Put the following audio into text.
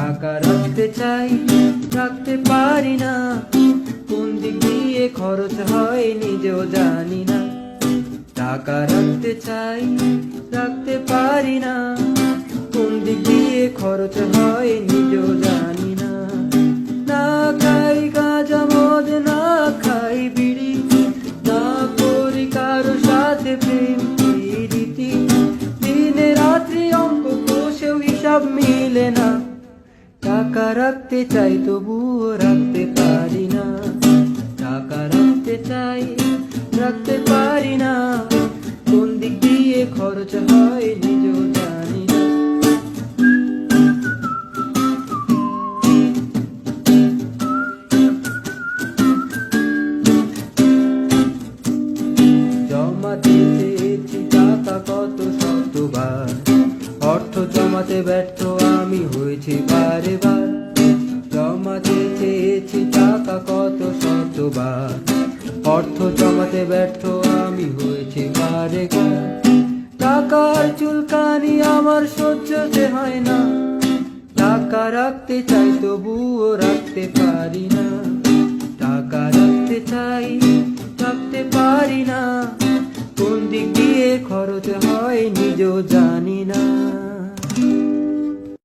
টাকা রাখতে চাই, রাখতে পারি না, কোন দিক দিয়ে খরচ হয় নিজেও জানি না। টাকা রাখতে চাই, রাখতে পারি না, কোন দিক দিয়ে খরচ হয় নিজেও জানি না। না খাই গাঁজা মদ, না খাই বিড়ি, না করি কারো সাথে প্রেম প্রীতি, দিনে রাত্রি অঙ্ক কষেও হিসাব মিলে না। টাকা রাখতে চাই তবুও রাখতে পারি না। টাকা রাখতে চাই, রাখতে পারি না, কোন দিক দিয়ে খরচ হয় নিজেও জানি না। জমাতে চেয়েছি টাকা কত শতবার, অর্থ জমাতে ব্যর্থ আমি হয়েছি বারে বার। জমাতে চেয়েছি টাকা কত শতবার, অর্থ জমাতে ব্যর্থ আমি হয়েছি বারে বার। টাকার চুলকানি আমার সহ্যতে হয় না, টাকা রাখতে চাই তবুও রাখতে পারি না। টাকা রাখতে চাই, রাখতে পারি না, কোন দিক দিয়ে খরচ হয় নিজেও জানি না।